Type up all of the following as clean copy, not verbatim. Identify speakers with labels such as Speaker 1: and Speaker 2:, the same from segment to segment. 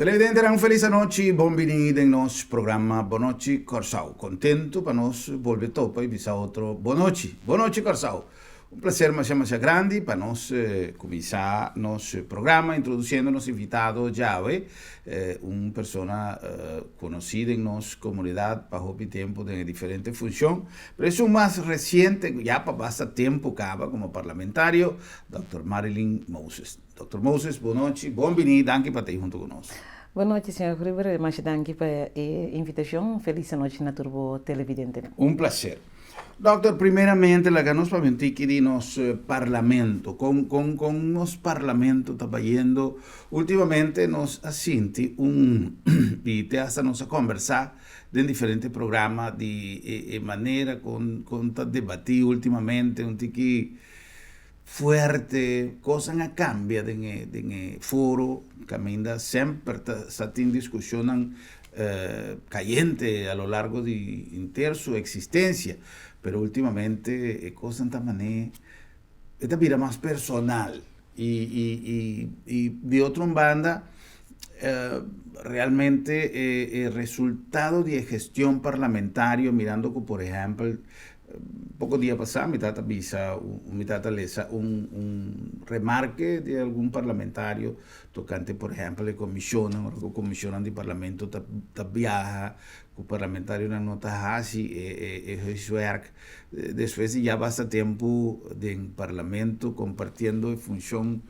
Speaker 1: Televidente, un feliz noche, benvenuti nel nostro programma Bonoci Corsau. Contento para nos volver topa e visar outro Bonoci. Bonoci Corsau. Un placer más grande para nos comenzar nuestro programa introduciéndonos invitado Yahweh, una persona conocida en nuestra comunidad bajo tiempo de diferentes funciones, pero es un más reciente, ya para bastante tiempo acaba como parlamentario, Dr. Marilyn Moses. Dr. Moses, buenas noches, bienvenido, danke por estar junto con nosotros.
Speaker 2: Boa noite, Sr. Gruber. Mais danke pela invitação. Feliz noite na Turbo Televidente.
Speaker 1: Un placer. Doctor, primeramente, la que nos pavimenti di nos parlamento, con nos parlamento trabajando, últimamente nos asinti y te hasta nos a conversar en diferentes programas de manera con debatir últimamente, un tiki fuerte, cosas a cambia de foro, camina siempre está en discusión caliente a lo largo de su existencia, pero últimamente cosas de manera, esta vida más personal y de otra banda, realmente el resultado de gestión parlamentaria, mirando que por ejemplo, poco día pasado, mi tata visa, mi tata lesa un remarque de algún parlamentario tocante, por ejemplo, le comisionan de parlamento ta viaja, el parlamentario una nota así, es werk. Después ya basta tiempo en parlamento compartiendo función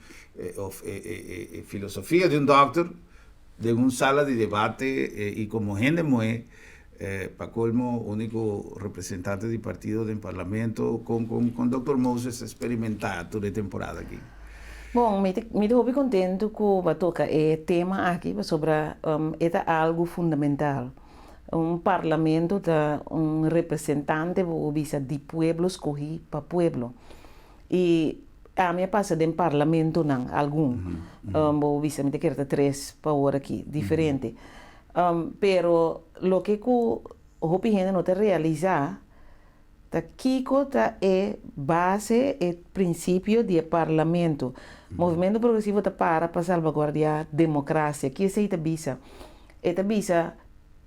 Speaker 1: o filosofía de un doctor, de una sala de debate y como gente muy para colmo, único representante del partido del Parlamento, con Dr. Moses experimentado de temporada aquí.
Speaker 2: Bom, me estou bem contente com a toca tema aqui sobre é algo fundamental. Parlamento é representante visa de pueblo escolhi para pueblo. E a minha passa de parlamento não, algum. Visa me quer três para hora aqui, diferente. Pero lo que hopi gente no te realiza ta kiko ta base e princípio de parlamento. Movimento progressivo ta para salvaguardar democracia. Que se ita bisa? Ita bisa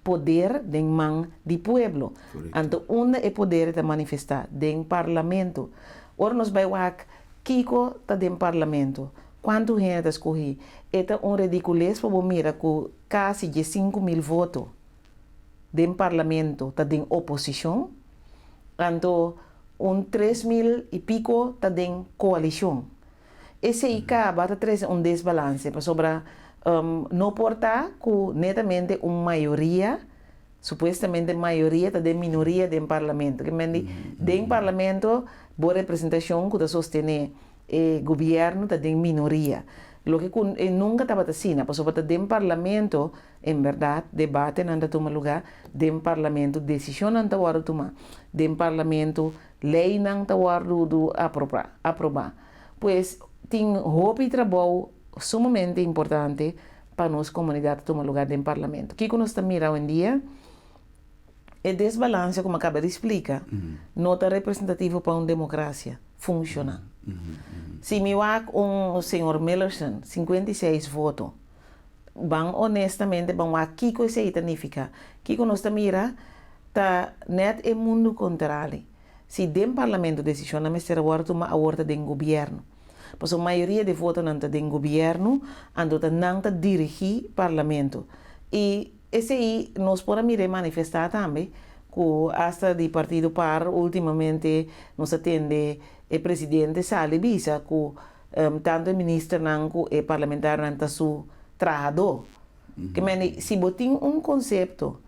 Speaker 2: poder den man di pueblo. Anto onde é poder ta manifestar den parlamento. Ora nos vai wak kiko ta den parlamento. Quanto gente escolhi? É um ridiculez para mira com quase de 5.000 votos do parlamento tá em oposição, então 3.000 e pico tá em coalição. Esse aí acaba de trazer desbalance para sobre não portar com netamente uma maioria, supostamente maioria tá de minoria do parlamento. Que mendi do parlamento boa representação que tá sostener governo tá de minoria. Lo que nunca estava assim, porque sobre o parlamento, em verdade, debate não toma lugar, do parlamento, decisão não está hora tomar, do parlamento, lei não está hora de aprovar. Pois, tem roupa e trabalho sumamente importante para nossa comunidade tomar lugar do parlamento. O que nós estamos mirando hoje em dia? É desbalance, como acaba de explicar, não está representativo para uma democracia funcionar. Se me wak senhor Millerson, 56 votos, bang honestamente, bang wak kiko se itanifica. Kiko nos mira, ta net e mundo contrário. Se dem parlamento decisiona me ser agora uma aorta den governo. Pois a maioria de votos não está den governo, ando ta não ta dirigir parlamento. E esse aí nós podemos mirar manifestar também, que hasta de partido par ultimamente nos atende o presidente Sali bisa que tanto o ministro nanco e parlamentar nanta su trabajador. Que meni se botin conceito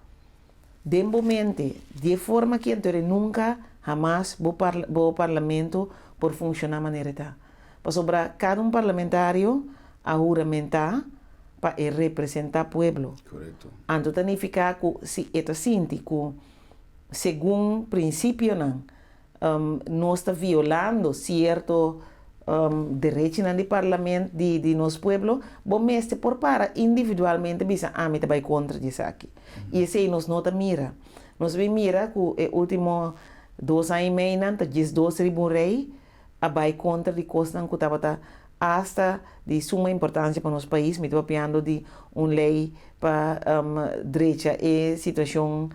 Speaker 2: de momento de forma que então nunca jamás bo parlamento por funcionar maneira tá. Para sobre cada parlamentário a juramentar para representar pueblo.
Speaker 1: Correcto.
Speaker 2: Anto significa que se eta sinti que segundo princípio não não está violando certo direitos no parlamento de nosso pueblo, bom mestre por para individualmente bisa me vai contra disso aqui. E esse aí nós nota mira, nós vemos mira que o último 2 anos e meio não tá diz 12 ribu rei a vai contra de coisa que estava hasta de suma importância para nosso país, me estou apoiando de uma lei para direita e situação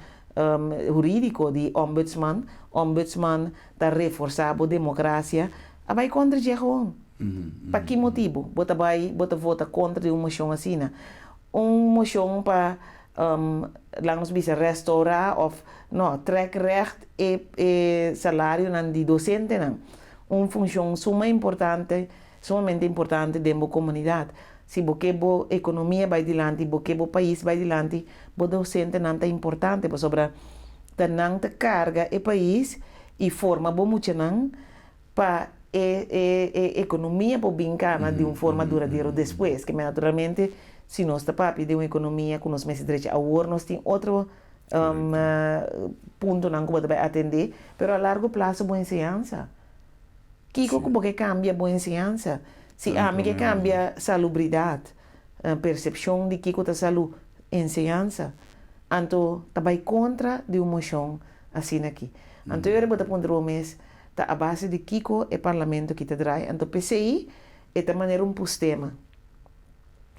Speaker 2: jurídico de ombudsman. Ombudsman está reforçando a democracia. Vai contra o gewoon. Para que motivo? Bota vota contra uma moção assim, né? Moção para langs bisa restaurar of no trek recht e salário nan di docente nan função sumamente importante dentro da comunidade. Se você bo economia vai dilante, você bo país vai dilante, bo docente nan tá importante, por sobre nan tá carga e país e forma bo muito nan para economia po bincana de uma forma duradoura depois, que naturalmente se nós está papi de uma economia com os meses direitos agora nós tem outro ponto não que vai atender, pero a largo prazo boa ensinança. Kiko como que cambia boa ensinança? Se a mim que cambia salubridade, percepção de Kiko da saúde, ensinança, então tá vai contra de uma moção assim aqui. Então eu vou ponto o mês tá a base de Kiko e parlamento que te trai, então PCI é de maneira sistema.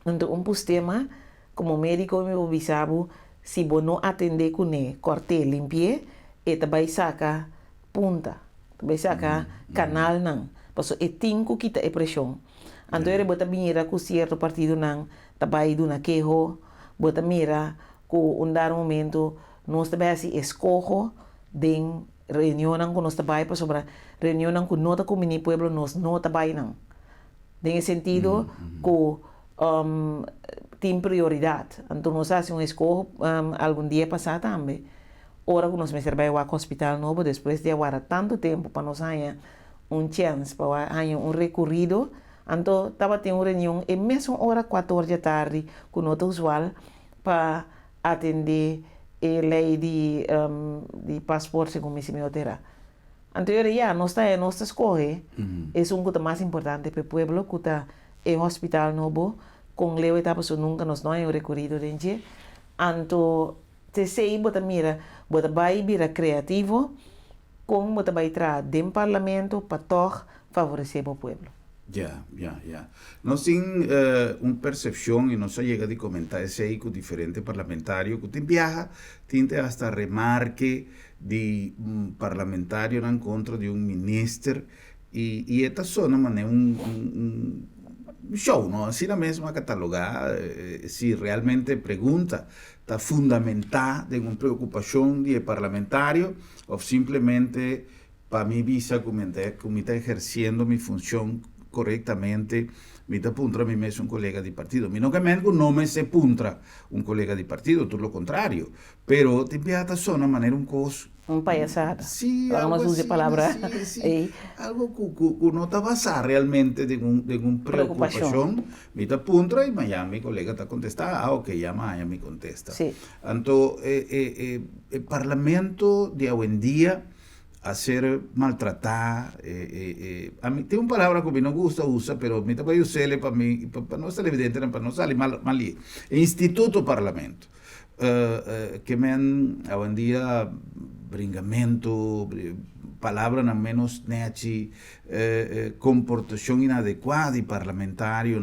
Speaker 2: Então sistema como médico me avisava se você não atender com ele, corte, limpie, e vai sacar punta, vai sacar canal não, porque é tinco que tá pressão. Então ele bota mira com certo partido não, tá vai do na quejo, bota mira com dar momento nós também assim escojo den reunião com nós também para sobre reunião com nota com mini pueblo nós não também não. Tem sentido que tem prioridade. Então nós fazemos escojo algum dia passado também. Ora que nós me servemos ao hospital novo depois de aguardar tanto tempo para nós ganhar chance para ganhar recorrido. Então estava tendo uma reunião e mesmo hora 14 da tarde com nota usual para atender a lei de passaporte como me terá. Então já nós escolhe é um coisa mais importante para o povo que está em hospital novo com lei etapa so nunca nós não é recorrido dentro. Então te sei bota mira bota vai vira criativo com bota vai tra dentro do parlamento para toch favorecer o povo.
Speaker 1: Ya. Nós temos uma percepção e nós chega de comentar isso aí com diferentes parlamentários que tem viaja, tem hasta remarque de parlamentário em contra de ministro e esta zona é show, não? Assim na mesma catalogar se realmente pergunta está fundamentada em uma preocupação de parlamentário ou simplesmente para mim visa como está exercendo minha função corretamente, mi está puntra mi mesmo un colega di partito. Mi non non me se puntra un colega di partito, tutto lo contrario. Pero ti piata sono manera un cos
Speaker 2: Payasada.
Speaker 1: Sì,
Speaker 2: vamos a usar palabra.
Speaker 1: Sì. Algo que no está basado realmente de un preocupación. Mi está puntra y Miami colega está contesta, ok, ya Miami contesta.
Speaker 2: Sí.
Speaker 1: Entonces, el parlamento de hoy en día a ser maltratada. A mí tengo una palabra que a mí no gusta usa, pero me voy a usarle para mí, para no ser evidente, para no salir mal. Instituto Parlamento, que me han hoy en día bringamento, palabras na menos nechi, comportación inadecuada y parlamentario,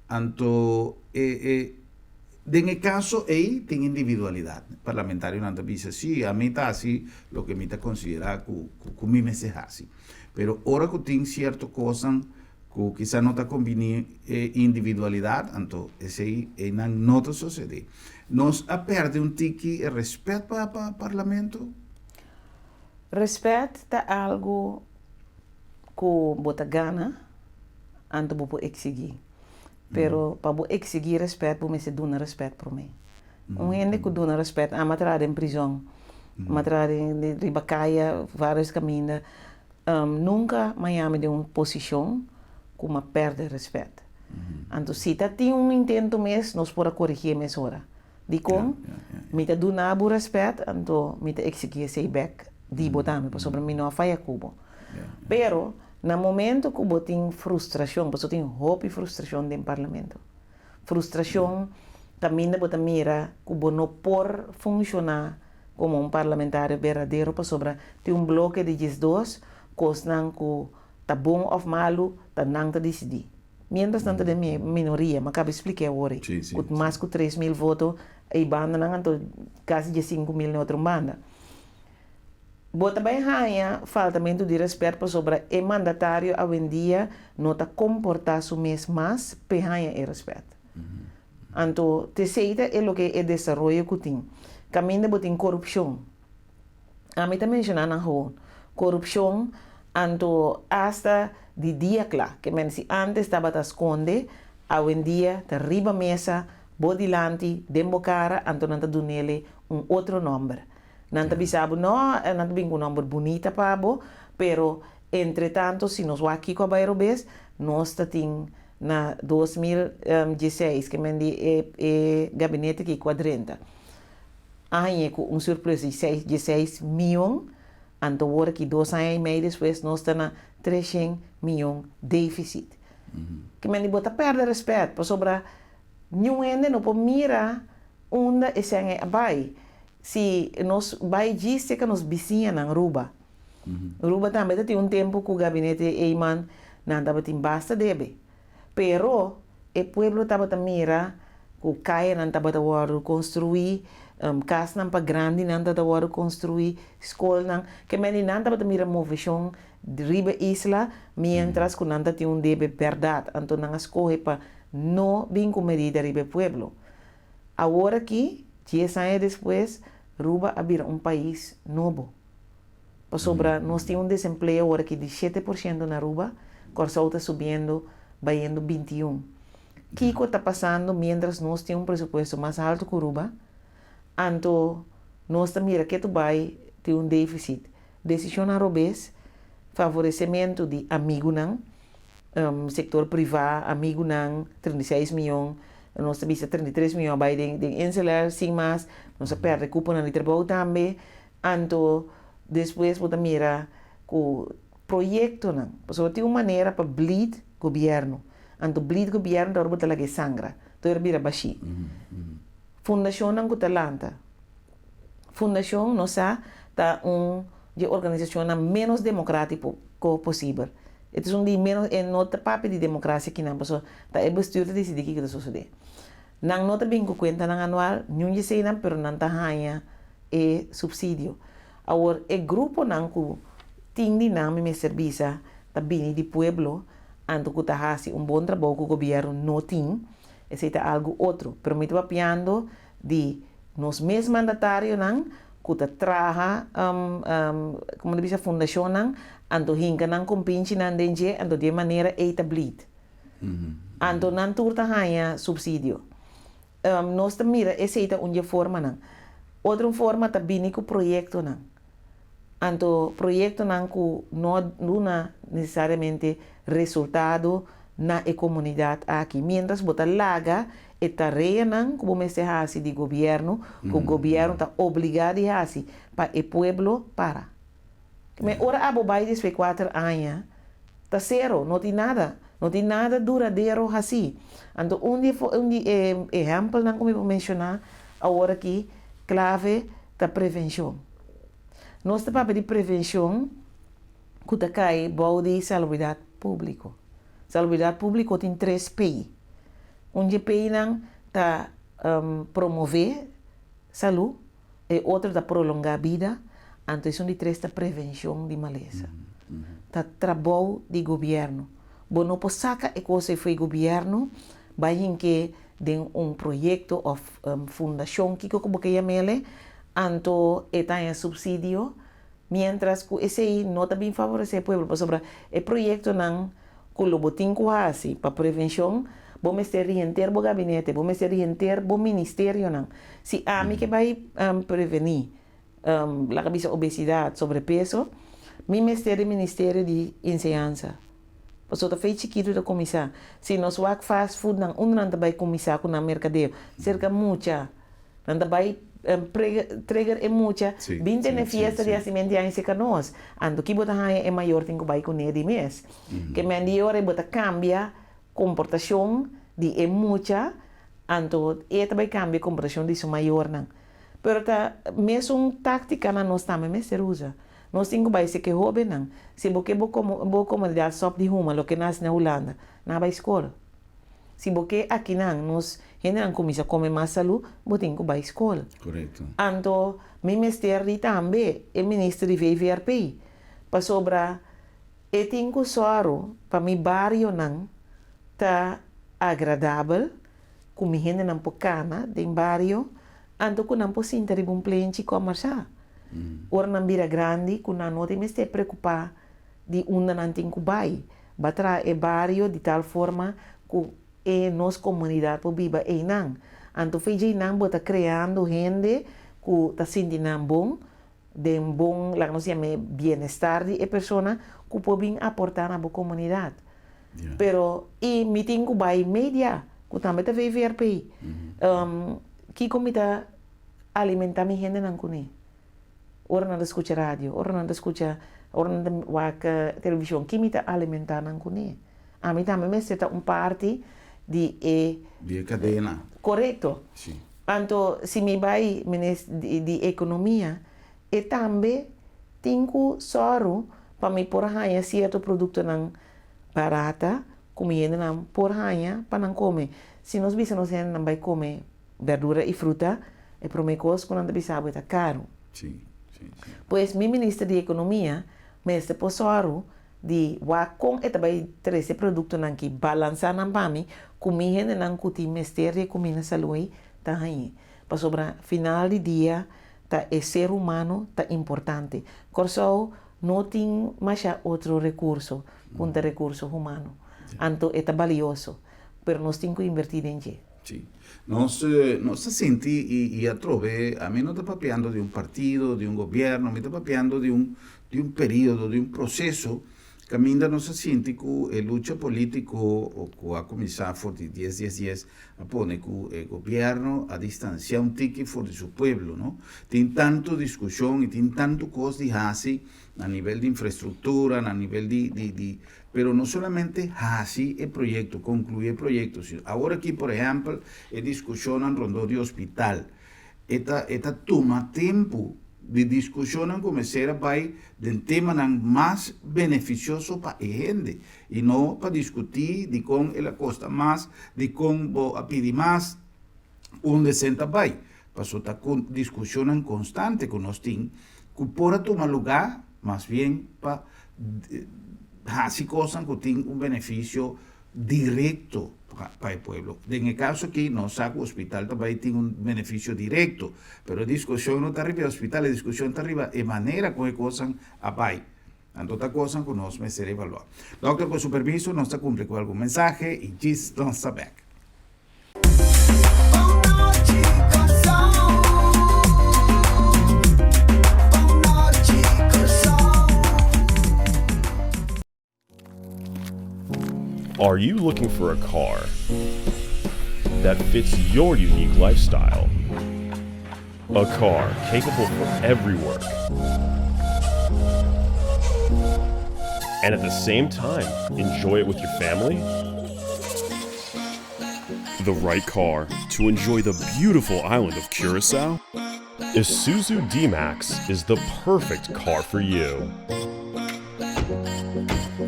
Speaker 1: anto en el caso, ahí tiene individualidad. Parlamentario no dice, sí, a mí está así, lo que me está considerado que mi me es así. Pero ahora que tiene ciertas cosas que quizás no está combinando individualidad, entonces ahí no te sucede. Nos ha perdido un tiki el respeto para el Parlamento?
Speaker 2: Respeto es algo que bota gana, antes de exigir. Pero para exigir respeito, você se dá respeito para mim. Gente que dá respeito, a matar em prisão, matar em ribacaia, vários caminhos. Nunca Miami de uma posição com uma perda de respeito. Então, se tem intento mesmo, nós podemos corrigir mesmo hora. De como, me dá o respeito, então me exigir esse back, de botar me sobre mim não faia cubo. Pero no momento que você tem frustração, você tem hope e frustração dentro do parlamento. Frustração também você mira que você não pode funcionar como um parlamentário verdadeiro, para sobre ter bloco de dois, coisas que está bom ou malo, está não está decidir. mientras tanto de minoria, mas acaba explicar agora.
Speaker 1: Sim, sim,
Speaker 2: Com mais que 3.000 votos, e banda não então quase de 5.000 na outra banda. Bota bem rainha, faltamento de respeito sobre o mandatário a em dia não está comportar-se mais, para rainha e respeito. Então, terceira é o que é desenvolvimento que tem. Caminho de botar corrupção. A mim também mencionar na rua. Corrupção, então, hasta de dia claro, que se antes estava a esconder, hoje em dia, está riba mesa, bodilante, dembo cara, então não está dando outro nome. Não está bisabo, não está um nome bonito para bo, pero, entretanto, se nós aqui com a Bairobes, nós estamos na 2016, que é gabinete que quadrenta. Aí, com surpresa de 16 milhões, então agora que 2 anos e meio depois, nós estamos na 300 milhões déficit. Que me bota perder respeito, sobre nenhum ende não pode mirar onde esse é abai. Se nós vai dizer que nós vizinhos na Aruba. Aruba também tem tempo que o gabinete Eiman não estava tem basta debe. Pero o pueblo estava a mirar que o caia não estava a construir, casa não para grande não estava a construir, escola não, que me não estava a mirar movição de riba isla, mientras que não tem debe verdade, então não escolhe para não vir com medida riba pueblo. Agora que 10 anos depois, Aruba abrir país novo. Sobre nós temos desemprego agora que de 7% na Aruba, Corsol está subindo, vai indo 21%. O que está passando, mientras nós temos presupuesto mais alto que Aruba, então nós também que tu vai ter déficit. Decisão arubês, favorecimento de amigo não, sector privado, amigo não, 36 milhões, nós temos 33 milhões vai de encelar, sim, mas nós perde cupo na trabalho também, então depois vamos mirar o projeto não, porque tem uma maneira para bleed governo, então bleed governo da Aruba talaga sangra, então vira baixi. Fundação não talanta, fundação nossa tá de organização menos democrática possível. Itu sung di menos nota papel de democracia que não passou, tá é bestuur decidir que está suceder. Nang nota bem conta nang anual, não sei não, pero não tá ganha e subsídio. Agora o grupo nang ku tingdi nang me serviço tá bem de pueblo, anto ku tá hasi bom trabalho que o governo não tem, esse é algo outro. Pero me tô papiando de nos mesmos mandatários nang ku tá traha como diz a fundação nang anto hinka nang kumpinchi nang denje anto de maneira etablida. Anto nan turta hanya subsídio. Nós mira essa é uma forma nang. Outra forma tá bini com projeto nang. Anto projeto nang ku não necessariamente resultado na comunidade aqui. Mientras bota laga e tarefa nang como me se hasi de governo, o governo tá obrigado a hasi para o pueblo para. Mas ora abo vai desde 4 anos, tá zero, não tem nada duradouro assim. Então exemplo não como eu mencionar agora aqui clave da prevenção. Nós tá para de prevenção que tá cai de salubridade público. Salubridade público tem 3 P. Onde P não tá promover saúde e outro tá prolongar a vida. Então, são de 3 da prevenção de maleza. Tá trabalho de governo. Bom, não pode sacar e coisa foi governo, vai em que tem projeto ou fundação que como que chama então está em subsídio, mientras que esse aí não está bem favorecer o povo, sobre o projeto não que o botim quase para prevenção, vamos ter reinter o gabinete, vamos ter reinter o ministério não. Se a mim que vai prevenir la cabeça obesidade, sobrepeso, Ministério de Enseñanza. Porque tá feito chiquito da comissão. Se nós work fast food, não vai começar com o mercadeio. Cerca muita. Não vai trigger é muita. 20 na fiesta de acimento de anse canos. Ando que bota é maior tem que vai com ele mês. Que me andi hora bota cambia comportação de é muita. Ando também cambia comportação de seu maior não. Pero tá mesmo tática na nós também me ser usa. Nós temos que ser que jovem não. Se você boa comunidade só de Ruma, lo que nasce na Holanda, não vai escola. Se você aqui não, nós não começa a comer mais saúde, você tem que ir à escola.
Speaker 1: Correto.
Speaker 2: Então, meu ministério também é ministro de VVRP. Para sobrar, eu tenho que soro para meu bairro não tá agradável, como gente não pode cana, de bairro, então que não pode sentir um plente comercial. Ora não vira grande, que não tem que se preocupar de onde não tem que ir. Batra é bairro de tal forma que é nossa comunidade para viver aí não. Então, fez não bota criando gente que está sentindo bom, de bom, lá nós chamamos bem-estar de pessoa que pode aportar na comunidade.
Speaker 1: Yeah.
Speaker 2: Pero e meeting ko by media, ko também tá VVRP. Que comida alimentar mi gente não kuni. Ora não escuta rádio, ora não escuta, ora não waka televisão, que me tá alimentar não kuni. A mim também me seta parte de
Speaker 1: cadena.
Speaker 2: Correto.
Speaker 1: Sim.
Speaker 2: Então, se me vai de economia, e também tenho soro para me pôr a certo produto não barata, comida não por ranha para não comer. Se nós bisamos não vai comer verdura e fruta, é para mim coisa que não deve saber tá caro.
Speaker 1: Sim.
Speaker 2: Pois meu ministro de economia, mestre posoro de com e também trazer produto não que balançar não para mim, comida não que o ministério de comida saúde tá aí. Para sobra final de dia, tá é ser humano tá importante. Corso não tem mais outro recurso, com o recurso humano. Então, é valioso, mas nós temos que invertir em ele.
Speaker 1: Sim. Nós senti e atrove, a mim não está papeando de um partido, de um governo, me está papeando de um período, de um processo que ainda não se sente que a luta política que a começar por 10 a pone que o governo a distanciar um tique de seu povo, não? Tem tanto discussão e tem tanto coisa de hacer a nível de infraestrutura, a nível pero não somente hacer o projeto, concluir o projeto. Agora aqui, por exemplo, a discussão em rondó de hospital, esta toma tempo de discussão começar vai de tema mais beneficioso para a gente e não para discutir de como ela custa mais, de como a pedir mais, onde senta vai. Passou a com discussão constante que nós temos, que pode tomar lugar, mais bem para fazer coisas que têm benefício direto para o povo. No caso aqui, nós sabemos que o hospital também tem benefício direto, mas a discussão não está arriba do hospital, a discussão está arriba de maneira como a coisa vai. Então, outra coisa que nós precisamos evaluar. Doctor, com seu permiso, nós está cumprindo com algum mensagem e just don't stop back.
Speaker 3: Are you looking for a car that fits your unique lifestyle? A car capable for every work, and at the same time, enjoy it with your family? The right car to enjoy the beautiful island of Curaçao? Isuzu D-Max is the perfect car for you.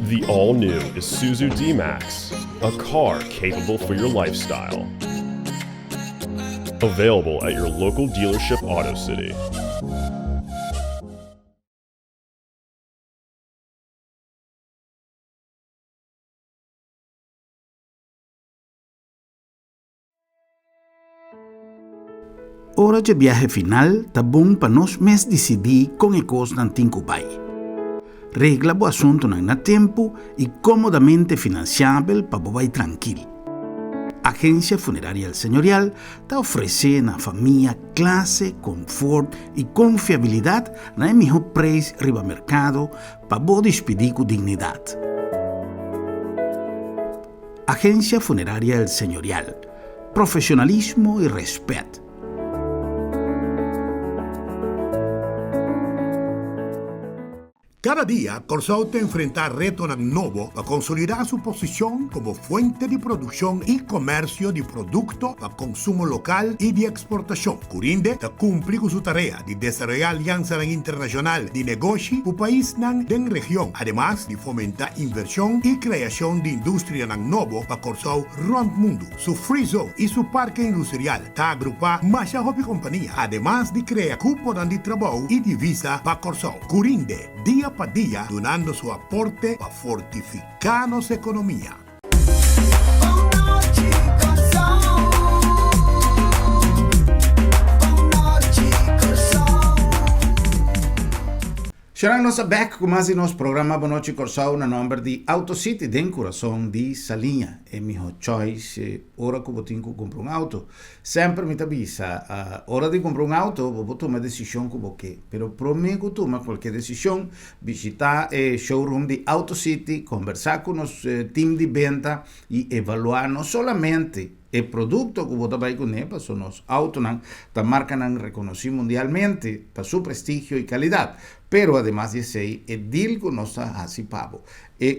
Speaker 3: The all-new Isuzu D-Max, a car capable for your lifestyle. Available at your local dealership Auto City.
Speaker 1: Hora de viaje final, tá bom para nós mesmos decidir com a coisa não tem que vai. Regla o assunto na tempo e comodamente financiável para você tranquilo. Agência Funerária El Señorial está oferecendo à família classe, conforto e confiabilidade na melhor preço riba mercado para você despedir com dignidade. Agência Funerária El Señorial. Profissionalismo e respeito.
Speaker 4: Cada día, Corsauto enfrenta retos nuevos para consolidar su posición como fuente de producción y comercio de productos para consumo local y de exportación. Curinde está cumple con su tarea de desarrollar alianzas internacional de negocio para país en región, además de fomentar inversión y creación de industria nueva para Corsau Rond Mundo. Su Free Zone y su parque industrial está agrupado más a compañía, además de crear cupos de trabajo y divisa para Corsau. Curinde, día para día, donando su aporte para fortificar nuestra economía.
Speaker 1: Será nossa back com mais nosso programa Boa Noite Corsau na nome de Auto City, den coração de Salinha. É minha choice, hora que eu tenho que comprar auto. Sempre me avisa, hora de comprar auto, eu vou tomar decisão que eu quero. Pero prometo que tomar qualquer decisão, visitar o showroom de Auto City, conversar com nosso time de venda e avaliar não somente o produto que você vai com para são os autos da marca reconhecida mundialmente para seu prestígio e qualidade. Pero además de eso, el deal con nuestra Hasipavo,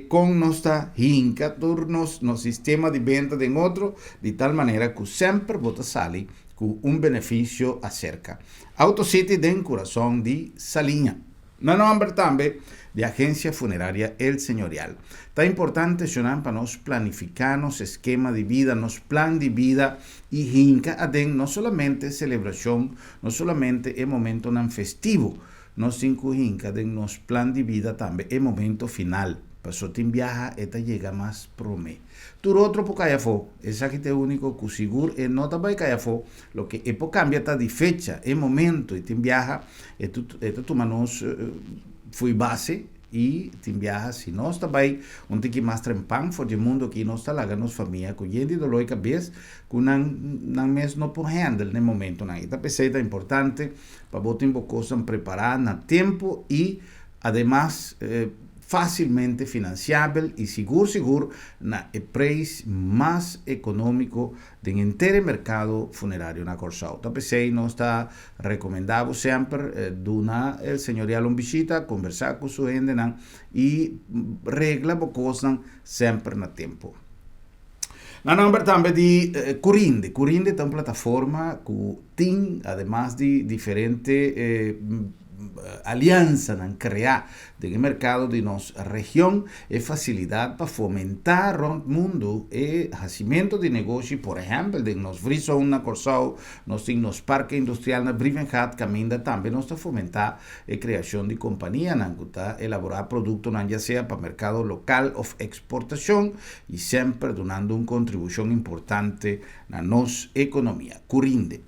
Speaker 1: con nuestra hinca, turnos, no sistema de venta de otro, de tal manera que siempre vota sale con un beneficio acerca. Autocity den corazón de Salinha. No nombre también de Agencia Funeraria El Señorial. Está importante para nos planificar nos esquema de vida, nos plan de vida y hinca aden no solamente celebración, no solamente el momento tan festivo, nos cinco hinca de nos plan de vida también el momento final. Pasó tin viaja, esta llega más prome. Tu otro po cayafo, esa que te único que seguro no te va a cayafo, lo que epo cambia está de fecha, el momento, y tin viaja, esto tu manos fui base, y tin viaja, si no está bem, un tiki más trempan, for el mundo que no está laga nos familia, que yendi do loi cabeça, que nan mes no por handle no momento, nan. Esta peseta é importante, para botar em coisa preparada, na tempo, e, además, facilmente financiável e seguro na preço mais econômico do inteiro mercado funerário na Corsau. Então, nós está recomendado sempre donar o senhorial uma visita, conversar com sua gente e regla coisas sempre na tempo. Na nome também de Curinde. Curinde é uma plataforma que tem, además de diferentes aliança não criar do mercado de nossa região é facilidade para fomentar o mundo e nascimento de negócio, por exemplo, de nos Frison na Corsau, nós temos parque industrial na Brivenhat, caminha também nós fomentar a criação de companhia, não está elaborar produto não já seja para mercado local ou exportação e sempre donando uma contribuição importante na nossa economia. Curinde.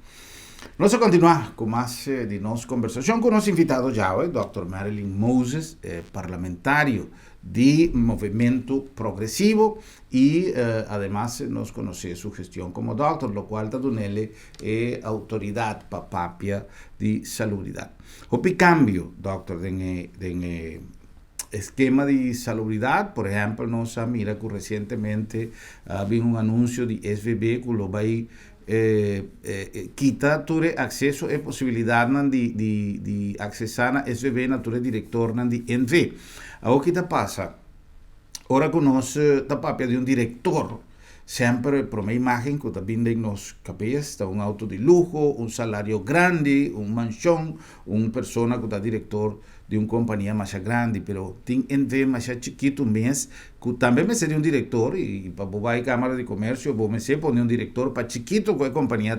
Speaker 1: Vamos a continuar con más de nuestra conversación con nuestro invitado ya, Dr. Marilyn Moses, parlamentario de Movimiento Progresivo y además nos conoce su gestión como doctor, lo cual Tadunele es autoridad papapia de salubridad. Hopi cambio, doctor, de esquema de salubridad, por ejemplo, nos mira que recientemente había un anuncio de SVB que lo va a quita ture acceso e possibilità di accessare a SVB nature director di NV. A che ta passa? Ora conosce ta papia di un direttore, sempre per una immagine che abbiamo in nos cabeça, un auto di lujo, un salario grande, un mansione, una persona che è direttore de uma companhia mais grande, pero tem NV mais chiquito mês, que também me seria um diretor, e para bobar a Câmara de Comércio, vou me ser pôr um diretor para chiquito que a companhia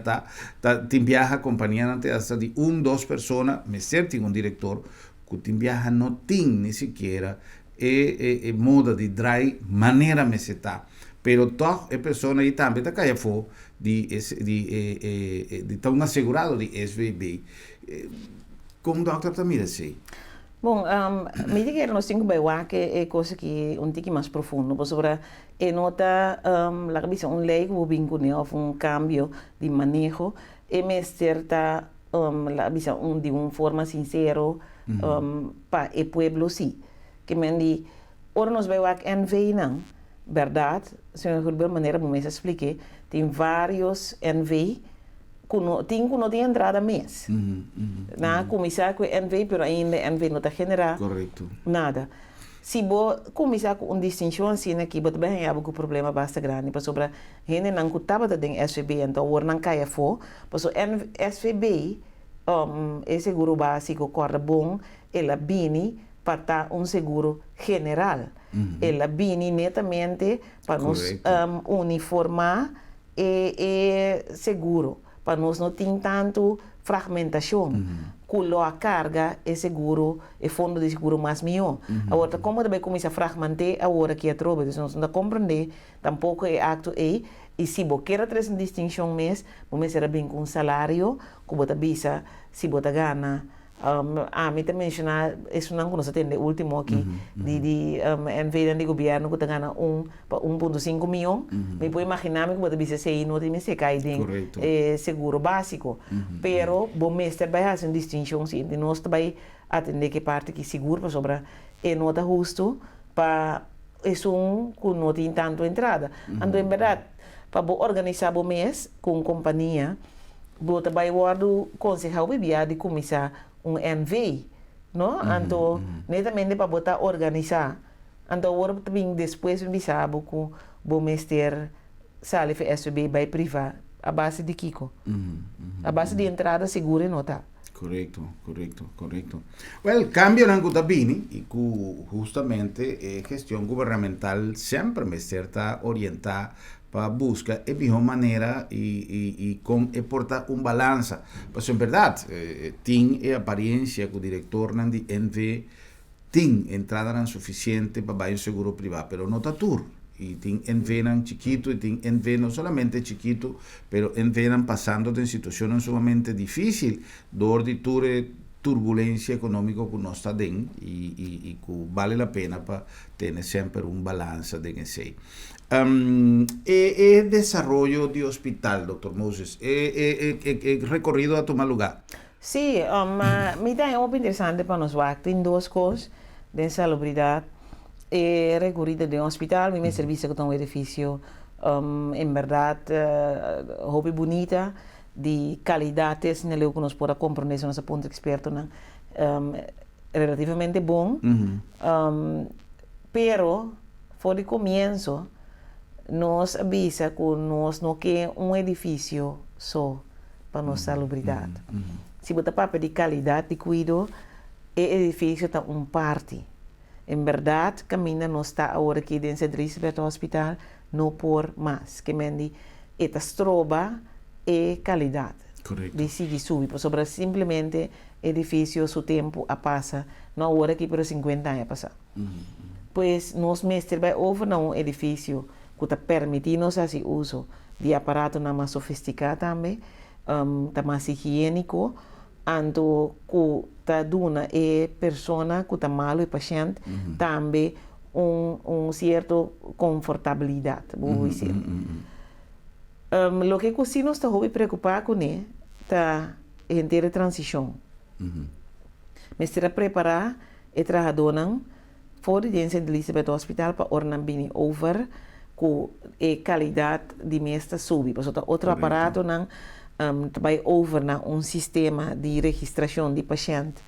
Speaker 1: tem viaja a companhia não tem hasta de 2 pessoas, me ser tem um diretor, que tem viaja não tem nem sequer moda de dry maneira me se tá, pero toda a pessoa aí também está caia fo de tão assegurado de SVB. Como o doutor também assim?
Speaker 2: Bom, me diga que nós temos que é coisa que um pouco mais profundo, porque sobre é nota la visão lei que vincula um cambio de manejo e me certa la visão de uma forma sincero para o pueblo sim, que me diz, ora nós vemos que NV não, verdade, se eu de maneira como eu expliquei, tem vários NV tem entrada mês. Na começar com o NV, pero ainda NV não está generando
Speaker 1: Correto.
Speaker 2: nada. Se você começar com uma distinção assim aqui, você vai ter um problema bastante grande. Porque sobre a gente não estava dentro SVB, então agora não cai fora. Porque SVB é seguro básico, corre bom, ela bini para estar seguro general. Ela bini netamente para nos uniformar e seguro, para nós não ter tanto fragmentação. Com a carga é seguro, é fundo de seguro mais melhor. Agora, como também começa a fragmentar, agora que é troca, então não compreender, tampouco é acto e se você quer trazer uma distinção mesmo, você será bem com um salário, que você bisa, se você ganha. Me também mencionar, isso não conheço até o último aqui, de NV do governo que ganha 1,5 milhão. Me pode imaginar que você bisa ser não tem se cai de seguro básico. Pero, bom mestre vai fazer uma distinção, se nós também atender que parte que seguro sobre é nota justo para isso que não tem tanto entrada. Então, em verdade, para organizar o mês com companhia, você vai guardar conselho de começar NV, não? Então, netamente para botar organizar. Então, agora também depois me sabe que o mestre sale para SB vai privar a base de Kiko. A base de entrada segura não tá.
Speaker 1: Correcto. Well, cambio na Cutabini, e justamente a gestão governamental sempre me está orientada para buscar a mejor manera y portar balança. Pues en verdad, tiene apariencia que el director de NV tiene entrada suficiente para un seguro privado, pero no está tur. Y tiene NV chiquito, y tiene NV no solamente chiquito, pero NV pasando en situaciones sumamente difíciles, de turbulencia económica que no está dentro y que vale la pena para tener siempre un balance de ese. Desarrollo de hospital, doctor Moses, recorrido a tomar lugar.
Speaker 2: Sí, me da muy interesante para nosotros en dos cosas de salubridad. Recorrido de hospital, mi servicio que un edificio, en verdad, hobby bonita, de calidad, es en el que nos pueda comprender, son nuestro punto experto, relativamente bom, pero, por el comienzo, nos avisa que nós não quer edifício só para nossa salubridade. Se botar para de qualidade de cuidado, o edifício está parte. Em verdade, caminha nós está agora aqui dentro do hospital, não por mais. Que mendi, esta estroba é qualidade.
Speaker 1: Correto.
Speaker 2: Decide subir, por sobre simplesmente edifício, seu tempo a passa, não agora aqui por 50 anos a passar. Pois nós mestre vai over um edifício que está permitindo esse uso de aparato mais sofisticado também, mais higiênico, então que está dando a pessoa que está mal, o paciente, também certa confortabilidade, vou dizer. O que o sino está muito preocupado com é a inteira transição. Mas será preparar e trabalhar fora de Elizabeth Hospital para ornar bem over com a qualidade de mestre subir. Porque outro aparato não vai over na sistema de registração de paciente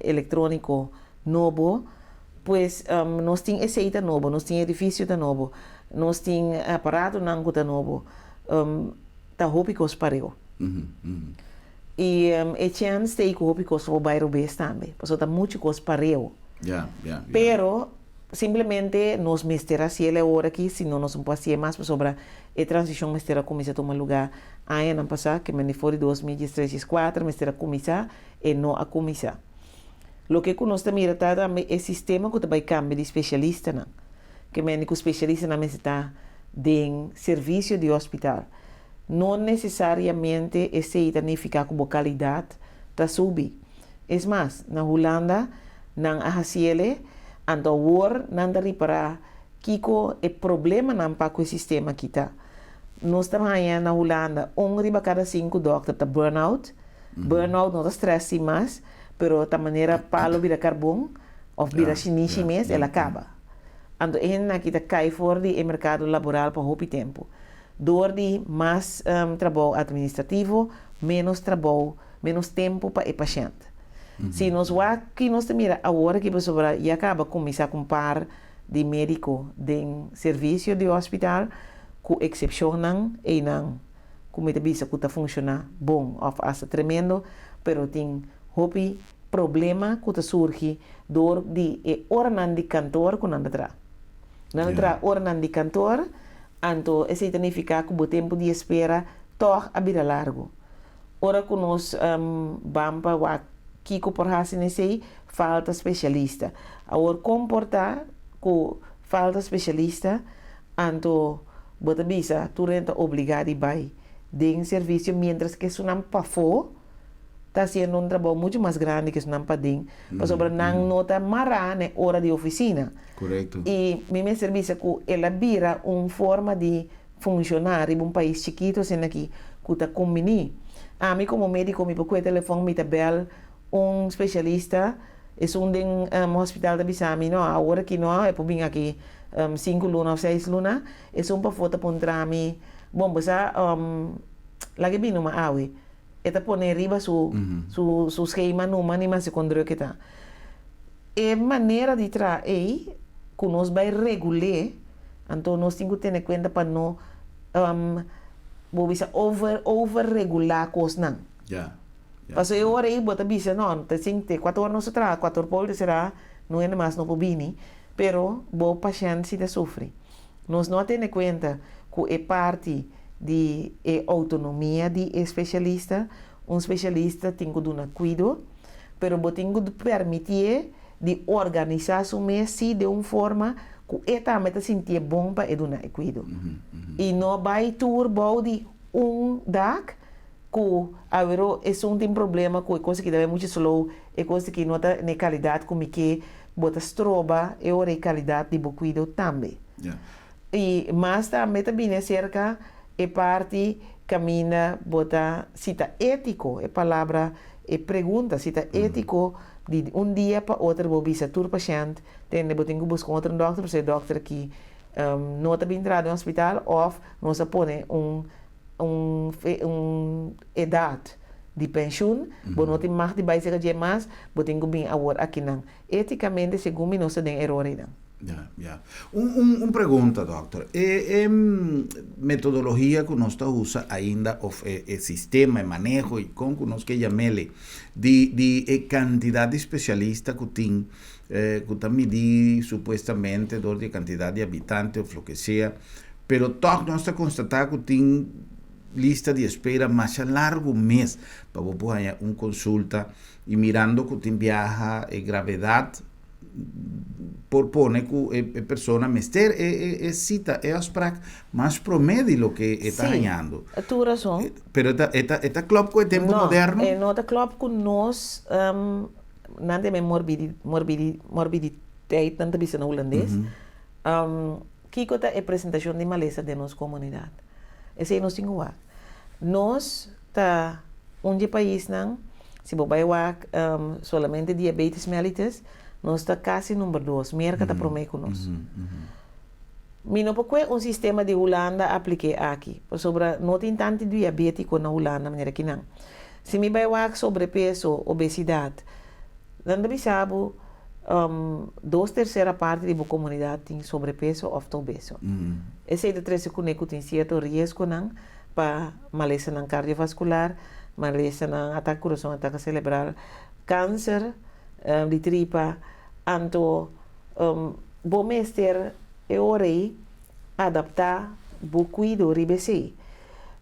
Speaker 2: eletrônico novo, pois nós temos receita novo, nós temos edifício novo, nós temos aparato não que novo, tá hópicos pareu. E chance tem que hópicos o bairro bes também, porque tá muito coisa pareu. Pero simplesmente nos mestera si ele agora aqui, se não nos passia mais sobre a transição mestera começa a tomar lugar ano passado, que me foi 2003 2004, mestera começar e não a começar. Lo que nós também está também é sistema que vai cambiar de especialista, não? Que me que o especialista não está de serviço de hospital. Não necessariamente esse ficar com qualidade da subir. É mais, na Holanda nang ahasiele ando war nanda reparar kiko e problema nan pa com o sistema kita. Nós também na Holanda riba cada 5 doctor tá burnout não tá stress mais, pero ta maneira palo vira carbon of vira chinichi mes ela acaba. Ando na kita cai fora de mercado laboral para hopi tempo. door de mais trabalho administrativo, menos trabalho, menos tempo para o paciente. Se nós aqui nós mira agora que pessoa já acaba começar a comparar de médico de serviço de hospital com exceção e não como é bisa que funciona bom of asa tremendo, pero tem hopi problema que surge door de ornan de cantor com nada tra. Nada tra ornan de cantor, anto esse significa que o tempo de espera toch a vida largo. Ora que nós bampa wa kiko por hasine sei falta especialista. Agora comportar com falta especialista, anto bota bisa tu renta obrigado a vai de serviço, mientras que isso não pafou, está sendo um trabalho muito mais grande que isso não padem, para sobre não nota mará na hora de oficina.
Speaker 1: Correto.
Speaker 2: E meu serviço que ela vira uma forma de funcionar em um país chiquito, sendo aqui que está combinando. A mim como médico me procura telefone, me tabela especialista, é hospital da Bissami, não, agora que não, é para vir aqui 5 lunas ou 6 lunas, é para foto para entrar-me. Bom, bisa lagi bino maawi. Eta pone riba su schema numa ni mas secundário que tá. É maneira de trazer que nós vai regular, então nós temos que ter em conta para não bisa over regular coisas não.
Speaker 1: Já.
Speaker 2: Paso eu ora aí bota bisa não, te 4 horas não será, 4 pol será, não é mais no pobini, pero o paciente se sofre. Nós não temos em conta que é parte de autonomia de especialista. Especialista tem que dar cuidado, pero tem que permitir de organizar o mês de uma forma que ele também se sentir bom para dar cuidado. E não vai turbo de dag que agora é problema que é coisa que deve muito slow, é coisa que não tem na qualidade como que bota stroba é a qualidade de bom cuidado também.
Speaker 1: Yeah.
Speaker 2: E mas também é cerca é parte caminha bota cita ético é palavra é pergunta cita ético de dia para outro vou bisa tur paciente tem de botar buscar outro doctor se doctor que não está bem entrado no hospital ou não se põe idade de pensão bom não tem mais de base que mais botar bem agora aqui não eticamente segundo não se tem erro não.
Speaker 1: Ya. Un pergunta, doctor. Metodologia que nós usa ainda, o sistema de manejo e como que nós que chamele de quantidade de especialistas que tem, que está medir supostamente de quantidade de habitantes ou o que seja, pero toch nós está constatar que tem lista de espera mais a largo mês para você consulta e mirando que tem viaja e gravidade propone que a persona mester cita afspraak mas promedio lo que está ganhando.
Speaker 2: Sí, tu razón.
Speaker 1: Pero esta club con el tiempo moderno.
Speaker 2: No, esta club con nós não tem morbiditeit não tem no holandês. Que é a apresentação de maleza de nossa comunidade. Esse é nós temos lá. Nós tá país não, se você vai solamente diabetes mellitus nós está quase número 2, merca está promete com nós. Não porque sistema de Holanda aplique aqui, sobre não tem tanto diabético na Holanda, maneira que não. Se me vai lá sobrepeso, obesidade, não deve saber 2/3 parte da comunidade tem sobrepeso ou obeso. Esse é de 3 que tem certo risco não para maleza não cardiovascular, maleza não ataque coração, ataque cerebral, câncer de tripa, anto bom mestre é hora adaptar o cuidado ribese.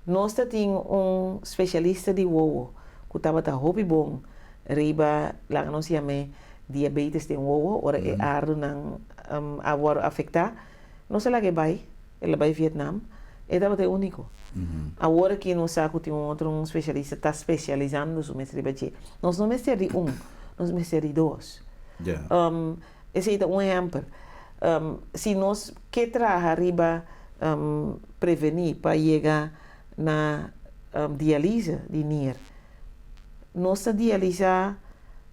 Speaker 2: Nós temos especialista de ovo que estava hobby bom riba lá nós chama diabetes de ovo ora é ardo não agora afetar nós lá que vai ela vai Vietnam é estava único. Agora que nós sabe que tem outro especialista está especializando no mestre de nós não mestre de nós mestre de 2. Esse é um exemplo. Se nós que trabalhar prevenir para chegar na diálise de NIR, nossa diálise,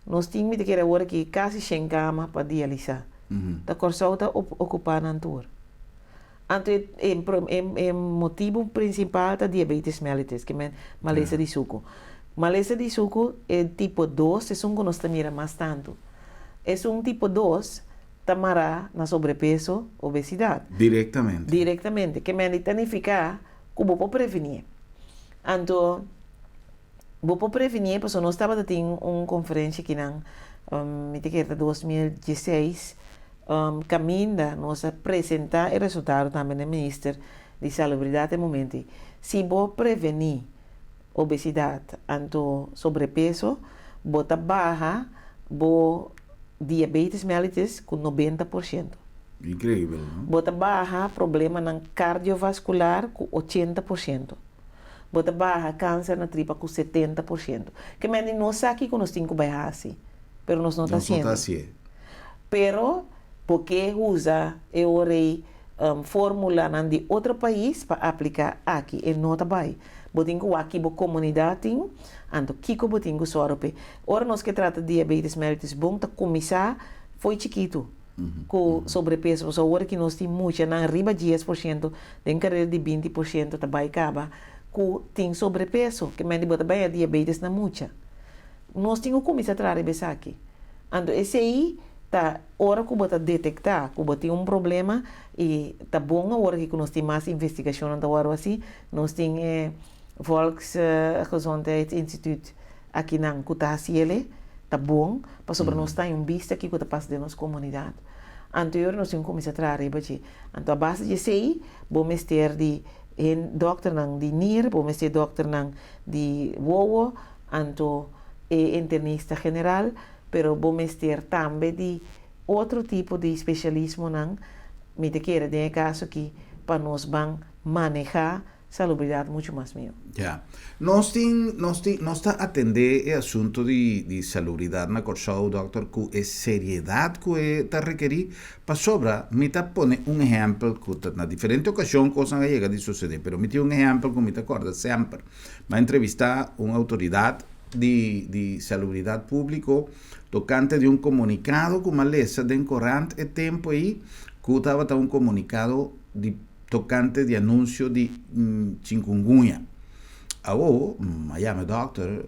Speaker 2: nós temos que ter agora que quase sem cama para diálise. Da corção está ocupando na tour. Anto o motivo principal da diabetes mellitus, que é maleza de suco. Maleza de suco é tipo 2, é um que nós mira mais tanto. É um tipo 2, tamará na sobrepeso, obesidade. Diretamente, que me significa que vou prevenir. Então, vou prevenir, porque nós estava tendo uma conferência aqui em 2016, caminha nós apresentar o resultado também do Ministério de Salubridade no momento. Se vou prevenir obesidade, então sobrepeso, bota barra, vou diabetes mellitus com 90%.
Speaker 1: Incrível, não?
Speaker 2: Bota barra problema na cardiovascular com 80%. Bota barra câncer na tripa com 70%. Que me não sabe que nós temos que baixar assim, pero nós não está sendo. Pero porque usa fórmula de outro país para aplicar aqui e não está bem. Botinho aqui bo comunidade, anto kiko botinho sorpe. Ora nós que trata diabetes mellitus bom tá começar foi chiquito. Com sobrepeso, só ora que nós temos muito, na riba 10%, tem carreira de 20% tá bem caba, com tem sobrepeso, que me bota bem a diabetes na mucha. Nós temos que começar a trazer aqui. Anto esse aí tá hora que bota detectar, que bota problema e tá bom a hora que nós temos mais investigação na hora assim, nós temos Volksgezondheidsinstituut aqui na Kutasiele, tá bom, para sobre nós tá em vista aqui que tá passando na nossa comunidade. Anterior nós temos que começar a trazer aqui. Então a base de sei, vamos ter de dokter nang di nier, vamos ter dokter nang di wowo, anto internista general, pero vamos ter também de outro tipo de especialismo nang me te queira de caso aqui para nós van manejar salubridade muito mais melhor.
Speaker 1: Ja. Nós está atender o assunto de salubridade na Corsau, doutor, com a seriedade que está requerir para sobra, me está pone exemplo que na diferente ocasião coisas chega de suceder, pero me tem exemplo que me te acorda sempre, vai entrevistar uma autoridade de salubridade público tocante de comunicado que maleza de corrente tempo aí que estava comunicado de tocante de anúncio de chikungunya. Miami doctor,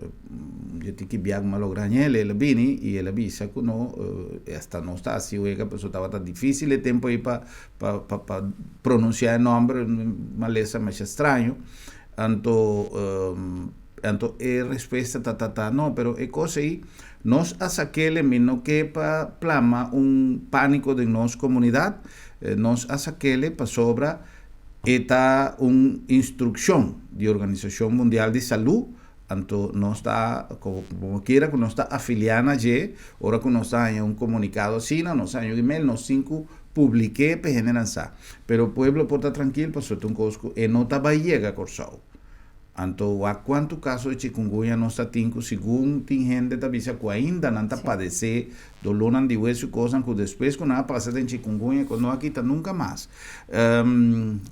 Speaker 1: eu tenho que viajar uma logranhela, ele vini e ele avisa que não, esta não está assim, a pessoa estava difícil o tempo aí para pronunciar o nome, maleza mais estranho. Então, a resposta não, pero é coisa aí, nós aquele não que para plama pânico de nossa comunidade, nós aquele para sobra está uma instrução da Organização Mundial de Saúde, então nós está como quiera que nós está afiliada já, ora que nós está em comunicado assim, nós tem e-mail, nós cinco publiquei para generar, pero o povo pode estar tranquilo, para soltar cosco e não está vai chegar Corsau. Então, há quanto caso de chikungunya nós temos, segundo tem gente que ainda não está padecer dolor de hueso, coisas que depois que não passa em chikungunya, que não aqui nunca mais.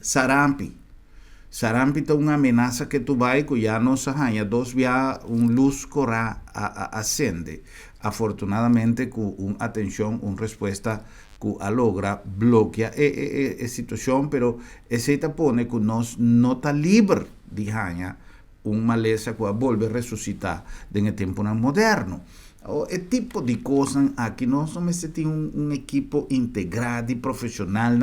Speaker 1: Sarampi é uma ameaça que tu vai, que já não se arranha, já luz corá acende. Afortunadamente, com uma atenção, uma resposta que a logra bloqueia a situação, pero esse pone que nós não está livre de arranhar uma maleza que volve a ressuscitar no tempo moderno. O tipo de coisa aqui nós temos equipo integrado e profissional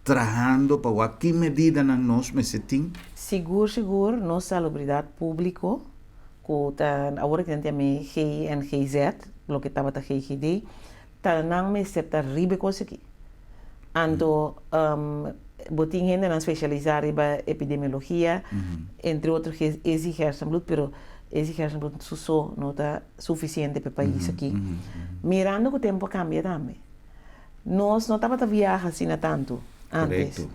Speaker 1: trabalhando para que medida nós temos?
Speaker 2: Seguro, nossa salubridade pública, que agora que temos GNGZ, o que estava da GGD, não me certa ribe coisa aqui. Então, botin gente na especializar em epidemiologia, entre outros que exigem blut, pero exigem blut só não está suficiente para o país aqui. Mirando que o tempo cambia também. Nós não estávamos a viajar assim tanto antes.
Speaker 1: Correcto.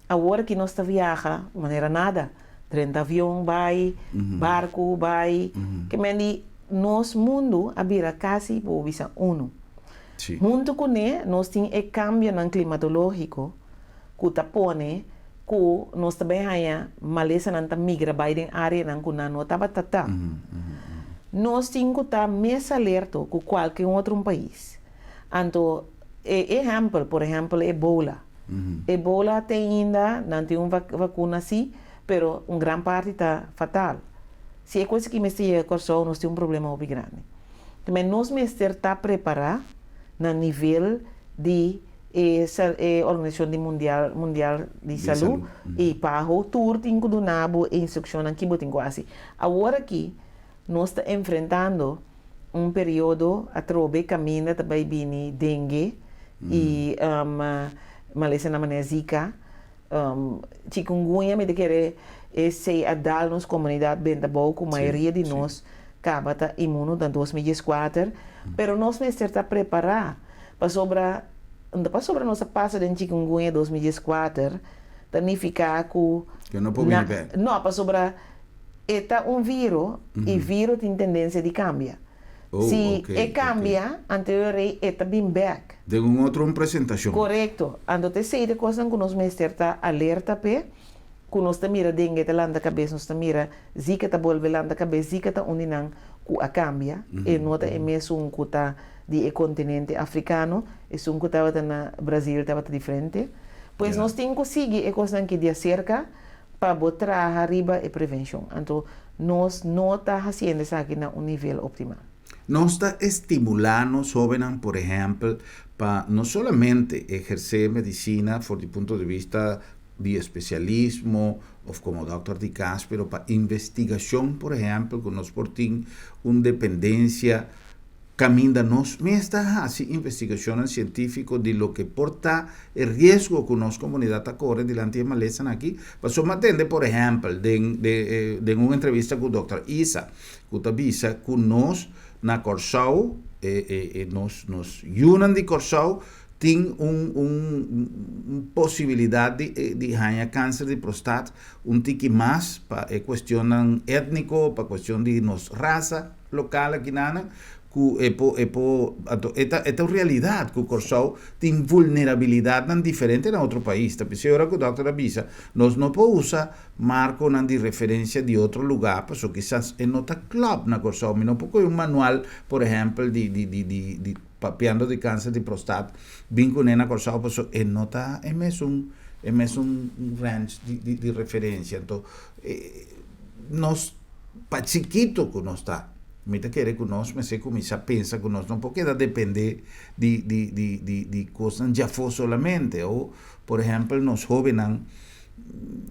Speaker 2: Agora que nós estamos a viajar, de maneira nada, 30 avião vai, barco vai, que me nosso mundo abira quase por visão uno.
Speaker 1: Sim.
Speaker 2: Junto com ele, nós temos o cambio climatológico que tapone que nós também há maleza não migra para a área não que não estava tata. Nós temos que estar mais alerta que qualquer outro país. Então, exemplo, por exemplo, Ebola. Ebola tem ainda, não tem uma vacuna assim, pero uma grande parte está fatal. Se é coisa que me está corso, nós temos um problema muito grande. Mas nós mestre está preparar no nível de Organização Mundial de Saúde e para o tour tem que dar instrução aqui botem quase. Agora aqui nós está enfrentando período a trobe caminha também bini dengue e Malaysia na maneira Zika, chikungunya me de querer se adal nos comunidade bem da boa, com a maioria de nós acaba imuno em 2004, pero nós mestre está preparar para sobre nossa passa de chikungunya 2004, significa
Speaker 1: que não pode vir.
Speaker 2: Não, para sobre eta vírus e vírus tem tendência de cambiar. Se cambia, anteriormente está bem back.
Speaker 1: De outra apresentação.
Speaker 2: Correto. Ando te sei de coisa que nós mestre está alerta pe, que nós está mira dengue tá lá na cabeça, nós está mira zika tá volve lá na cabeça, zika tá onde não a cambia. E nota é mesmo que tá de continente africano, e que tá na Brasil estava diferente. Pois nós temos que seguir coisa que de cerca para botar arriba e prevenção. Então nós não está fazendo isso aqui na nível optimal.
Speaker 1: Nós está estimulando os jovens, por exemplo, para não somente exercer medicina por do ponto de vista de especialismo ou como doutor de caso, pero para investigação, por exemplo, que nós portamos uma dependência caminha nós mesma assim investigação científica de lo que porta o risco que nossa comunidade corre diante de Malaysia aqui. Passou a atender, por exemplo, de uma entrevista com o Dr. Isa, que avisa que nós na Corsau, nos Yunan de Corsau, tem possibilidade de ganhar câncer de próstata, tique mais para questão étnico, para questão de nossa raça local aqui na esta realidade que o Corsau tem vulnerabilidade diferente na outro país. Tapi se agora que o doutor avisa, nós não podemos usar marco de referência de outro lugar, porque quizás é nota club na Corsau, mas não pode manual, por exemplo, de papeando de câncer de próstata, vinculado na Corsau, porque é nota é mesmo range de referência. Então, nós para chiquito que nós está Mita querer que nós, mas começa a pensar que nós não podemos depender de coisas já for solamente. Ou, por exemplo, nós jovens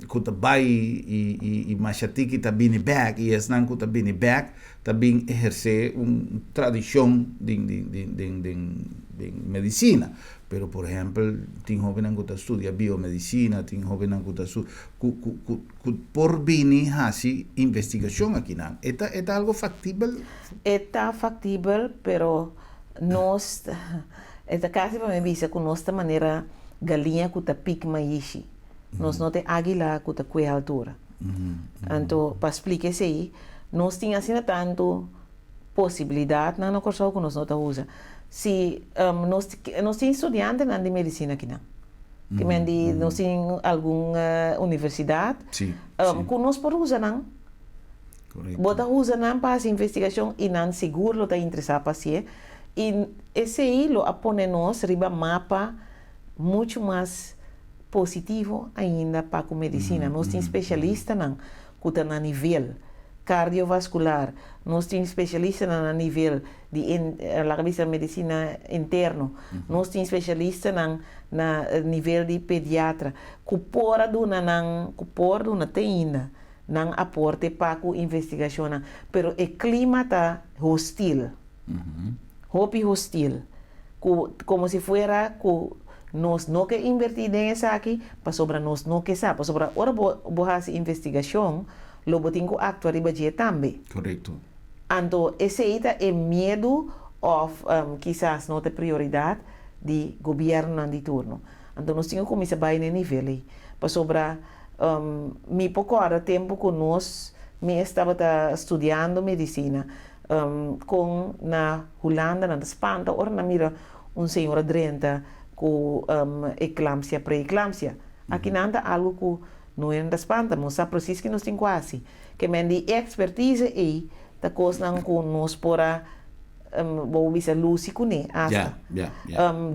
Speaker 1: que vai e machati que está bem back e as não que está bem back também exercer uma tradição de medicina. Pero, por exemplo, tem jovens que estudia biomedicina, tem jovens que por vir assim investigação aqui não. É algo factível?
Speaker 2: É factível, pero nós é quase para me dizer que nossa maneira galinha que está pique mais nós não tem águila que está com a altura. Então, para explicar isso aí, nós temos assim tanto possibilidade na nossa que nós não usa. Se nós temos estudantes de medicina aqui, não? Que nós temos alguma universidade, que nós podemos usar, não? Bota usa não para essa investigação e não seguro está interessado para si. E esse aí lo apone nós riba mapa muito mais positivo ainda para a medicina. Nós temos especialistas não, que está na nível cardiovascular, nós temos especialistas na nível de medicina interno, nós temos especialistas na nível de pediatra, que por do tem ainda não aporte para a investigação, pero o clima está hostil, hostil, como se fuera nós não que invertir nisso aqui, para sobre nós não que sabe, para sobre ora boa investigação logo tem que actuar e também.
Speaker 1: Correto.
Speaker 2: Então, esse é medo of quizás não ter prioridade de governo de turno. Então, nós temos que começar a no nível aí. Para sobre me pouco hora tempo que nós me estava estudando medicina com na Holanda, na Espanha, ora na mira senhora 30 com eclâmpsia, pré-eclâmpsia. Aqui não há algo que não é da Espanha, mas é preciso que nós temos quase. Que me de expertise aí, da coisa não com nós para vou dizer luz e cune.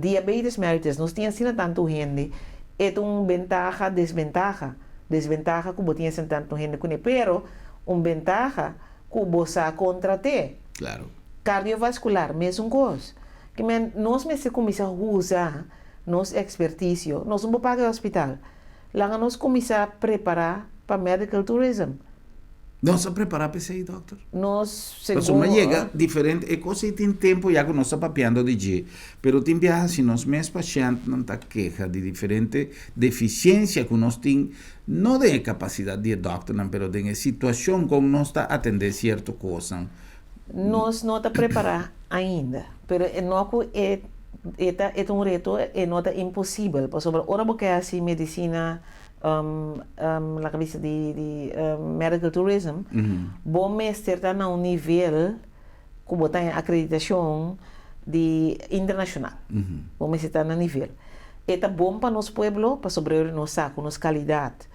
Speaker 2: Diabetes mellitus, nós temos assim tanto gente é ventaja, desventaja. Desventaja que você tem tanto gente com ele, pero ventaja que você contra te.
Speaker 1: Claro.
Speaker 2: Cardiovascular, mesmo coisa. Que nós mesmos começamos a usar nossa expertise, nós não pagar o hospital. Lá nós começamos a preparar para medical tourism.
Speaker 1: Nós a preparar para isso aí, doutor?
Speaker 2: Nós,
Speaker 1: Mas uma chega diferente, é coisa que tem tempo já que nós estamos papiando de dia. Pero tem viajes se nós mesmos pacientes não está queja de diferente deficiência que nós temos, não de capacidade de doctor, mas de situação como nós está atender certa coisa.
Speaker 2: Nós não está preparar ainda, pero é reto, não é impossível. Por exemplo, ora porque assim medicina la cabeça de medical tourism, bom mestre está no nível que botar acreditação de internacional. Bom mestre está no nível. É bom para nosso povo, para sobreviver no saco, nossa qualidade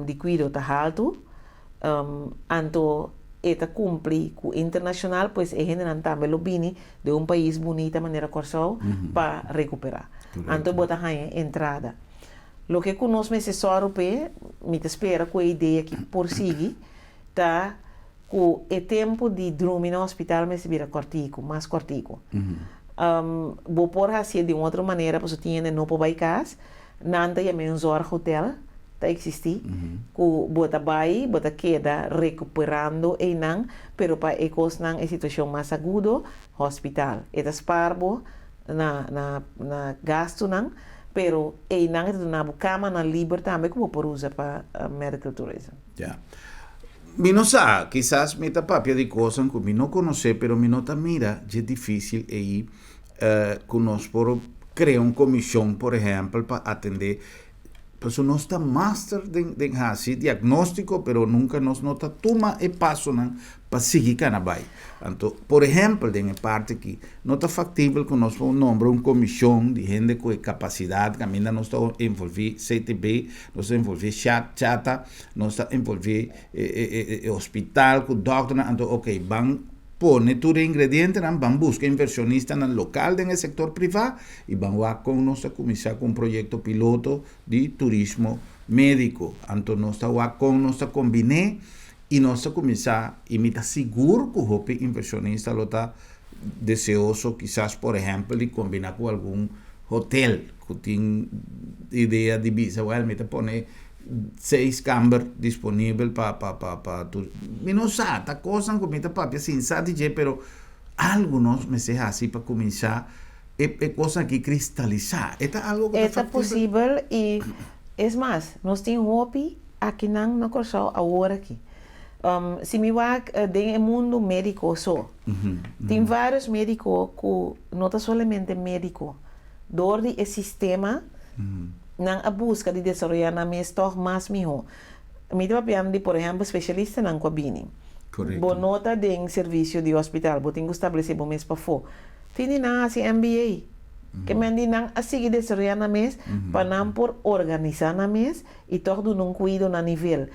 Speaker 2: de cuidado está alto, então cumpre com o internacional, pois é generando também o bini de país bonito de maneira corção para recuperar. Então botar a entrada. Lo que conosco necessário pe, me espera com a ideia que por seguir, tá com o tempo de dormir no hospital me se vira cortico, mais cortico. Vou por assim de outra maneira, porque tinha no para casa, nanta ya men zor hotel, tá existir, que bota vai, bota queda recuperando e não, pero para ecos não é situação mais agudo, hospital. É sparbo na gasto não. Pero e não é na cama na livre também que vou por usar para medical tourism.
Speaker 1: Ya. Mi no sabe, quizás me tapapia de cosas que me no conoce, pero me nota mira, é difícil aí conosco por criar uma comissão, por exemplo, para atender. Pues no está master de hacer diagnóstico, pero nunca nos nota toma e paso para seguir canabay. Então, por exemplo, em parte que não está factível que nós nombre uma comissão de gente com capacidade, que ainda não está envolvido CTB, não está envolvido chata, não está envolvido hospital, com doctor, então, ok, vão pone tudo ingrediente, van buscar inversionistas no local del sector privado y van a con nuestra comenzar con un proyecto piloto de turismo médico. Entonces nosotros con nuestra combiné y nosotros comenzar y me está seguro que el inversionista lo está deseoso quizás por ejemplo de combinar con algún hotel que tiene idea de visa, me te pone 6 câmeras disponíveis para tudo. Eu não sei, tá coisa com muita papia, sim, sabe dizer, pero algo nós me seja assim para começar, é coisa que cristalizar. É algo que
Speaker 2: é possível e, é mais, nós temos hobby aqui não corção agora aqui. Se me vai no mundo médico só, tem vários médicos que não é somente médico, dor de sistema, não a busca de desenvolver na mesma mais melhor. Me dá de, por exemplo, especialista na cabine.
Speaker 1: Correto.
Speaker 2: Boa nota de serviço de hospital, vou ter que estabelecer bom mês para fora. Tem na assim MBA, que me diz não a seguir desenvolver na mês, para não por organizar na mês e todo não cuido na nível.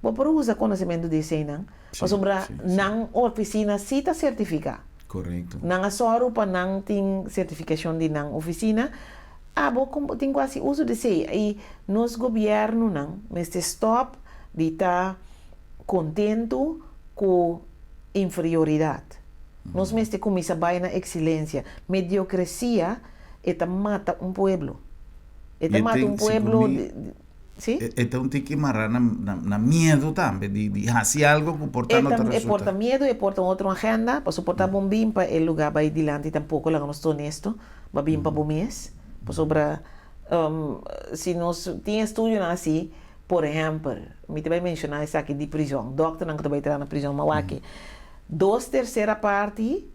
Speaker 2: Vou por usar conhecimento de cena, para sobre não oficina cita certificar.
Speaker 1: Correto.
Speaker 2: Não a só para não tem certificação de não oficina. Tem quase uso de ser e nos governo não, mas stop de estar contento com inferioridade. Nós mesmo começamos a na excelência, mediocracia mata povo. Mata povo. Sim?
Speaker 1: Então tem que marrar na medo também de fazer algo que portar outro resultado.
Speaker 2: Porta medo e porta outra agenda, para suportar bom bem para o lugar vai adiante tampouco lá nós honesto, vai bem para bom mês. Sobre se nós temos estudo assim, por exemplo, me vai mencionar isso aqui de prisão, doctor não que vai entrar na prisão, mas aqui 2/3 parte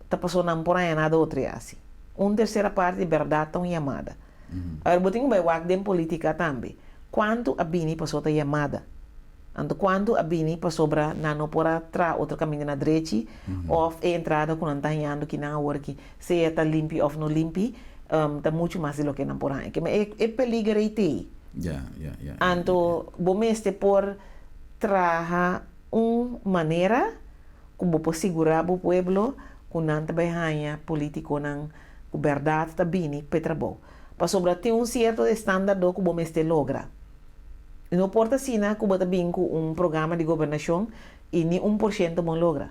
Speaker 2: tá passando não por aí nada outra assim, 1/3 parte de verdade tão chamada. Agora botinho vai work dem política também. Quanto a bini passou a chamada? Então, quando a bini passou para não por atrás outro caminho na direita, ou a entrada quando está indo que não work, se está limpo ou não limpo, está muito mais do que não por aí. É peligroso. Então, bom este por trabalhar uma maneira como para segurar o povo, que não está bem político não, com verdade está bini para trabalhar. para sobre ter certo estándar que você este logra. Não importa se na Cuba também com programa de governação e nem 1% bom logra.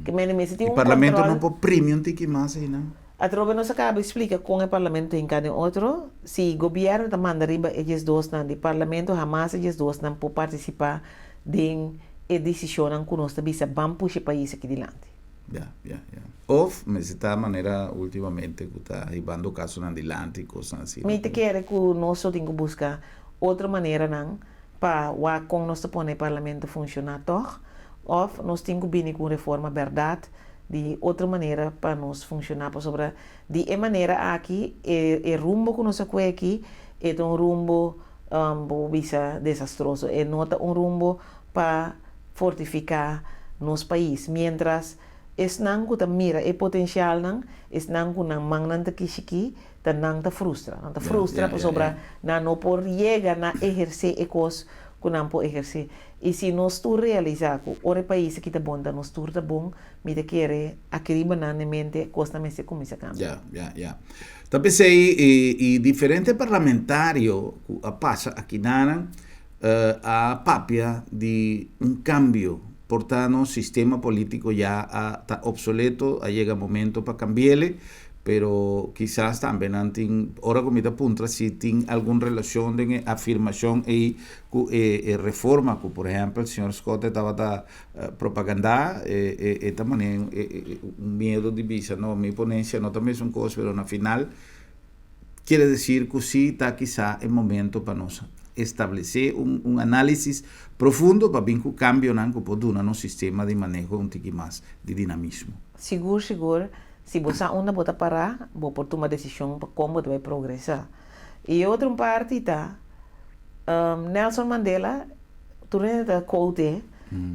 Speaker 2: Que menos tem
Speaker 1: O parlamento não pode premium tiki mais aí, não?
Speaker 2: A tropa nos acaba explica com o parlamento em cada outro, se o governo manda riba eles dois não, o parlamento jamais eles dois não pode participar de decisão que nós também vamos puxar o país aqui adiante.
Speaker 1: Ou, mas de tal maneira, ultimamente, que está arribando casos adiante e coisas assim.
Speaker 2: Me te quer que nós temos que buscar outra maneira não, para com nós pôr o parlamento funcionar toch, ou nós temos que vir com reforma verdade, de outra maneira para nós funcionar para sobre de maneira aqui é rumbo que nós aqui é rumbo bisa desastroso é nota rumbo para fortificar nosso país mientras não que mira é potencial não não que não mangnan kishiki não te frustra para sobre não por llegar na exercer ecos que não pode exercer e se nós tu realizar que o país que está bom nós tu está bom me te quer aquele bananamente costa me se começa a cambiar
Speaker 1: então pensei e diferente parlamentário passa aqui na a papia de cambio portanto sistema político já está obsoleto chega momento para cambiarle pero quizás también ahora como está punta si tiene alguna relación de afirmación y reforma que por ejemplo el señor Scott estaba propaganda esta manera un miedo de visa no mi ponencia no también son cosas pero al final quiere decir que sí está quizá el momento para nosotros establecer un análisis profundo para ver que cambio que puede dar un sistema de manejo un poco más de dinamismo
Speaker 2: seguro se você ainda bota parar, vou por tomar decisão para como vai progressar. E outra parte está Nelson Mandela, tu não é quote,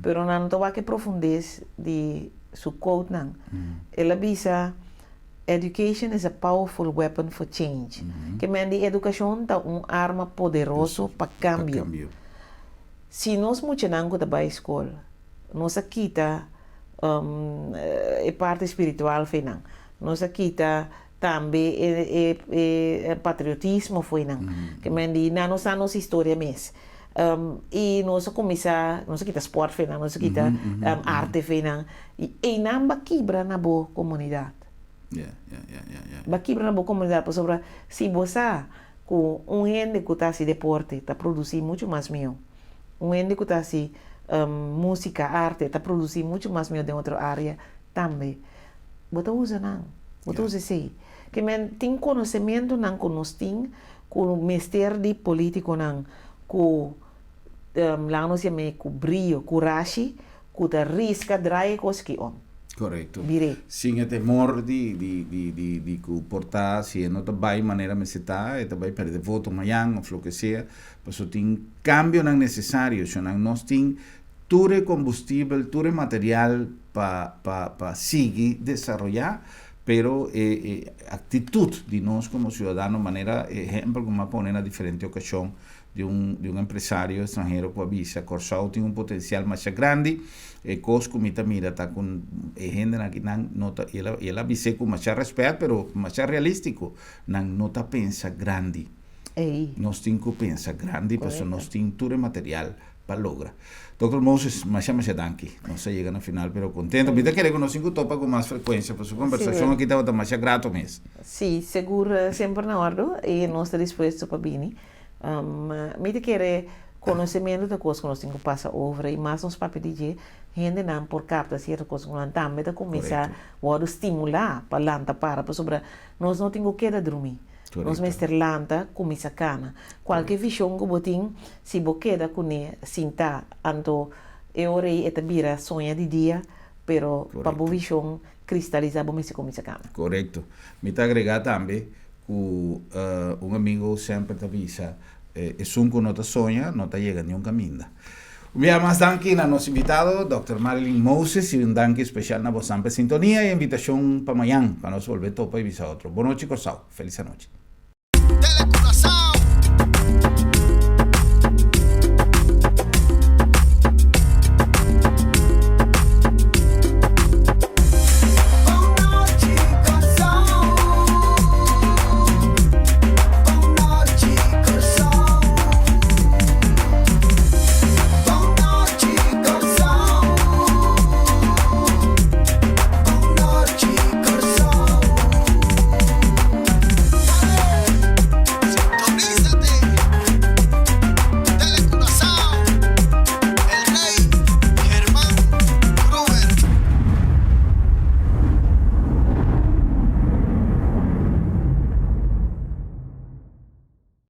Speaker 2: pero não estou aqui profundez de su quote não. Ela diz education is a powerful weapon for change. Que mean de educação está arma poderoso para cambio. Se nós muitos da vai escola, nós aqui está parte espiritual foi não. Nós aqui tá também patriotismo foi não. Que mendi na nossa história mesmo. E nós começar, nós aqui tá sport foi não, nós aqui tá arte foi não. E não quebra na boa comunidade. Quebra na boa comunidade, por sobre se você com gente que tá se deporte, tá produzir muito mais meu. Gente que tá se música, arte, está produzindo muito mais melhor de outra área também. Você usa não, você usa sim. Que tem conhecimento não que nós temos, com o mestre de político não, com lá nós chamamos com brilho, coragem, com a risca, drai coisas que on.
Speaker 1: Correto. Sem o temor de portar, se não vai maneira me está, vai perder voto amanhã, ou o que seja, mas tem cambio não necessário, se nós tem todo combustível, todo material para seguir desenvolver, pero actitud de nós como cidadãos, maneira, exemplo, como pôr na diferente ocasião de um empresário estrangeiro que avisa, Corsau tem potencial mais grande, coisa como mira está com gente aqui não nota, ela avisa com mais respeito, pero mais realístico, não nota pensa grande. Nós temos que pensar grande, mas nós temos todo material para lograr. Dr. Moses, mais danke. Não sei chegar no final, pero contento. Me querer que nós topa com mais frequência, por sua conversação aqui estava mais grato mesmo.
Speaker 2: Sim, seguro, sempre na ordem, e nós estamos dispostos para vir. Me querer conhecimento da coisa que nós temos que passar over, e mais uns papéis de gente não por captar certa coisa que nós também começar a estimular para lança para sobre nós não temos que dormir. Nós mestre lanta começa cana. Qualquer visão que botin, se boqueda com ele, sinta, anto eu rei eta bira sonha de dia, pero para boa visão cristalizar bom se começa cana.
Speaker 1: Correto. Me tá agregar também que amigo sempre te avisa, é um que não te sonha, não te chega nenhum caminho. Mira, más danke a nosso invitado, Dr. Marilyn Moses, e danke especial na vossa sintonia e invitação para amanhã, para nós volver topa e visar outro. Boa noite, Corsau. Feliz noite.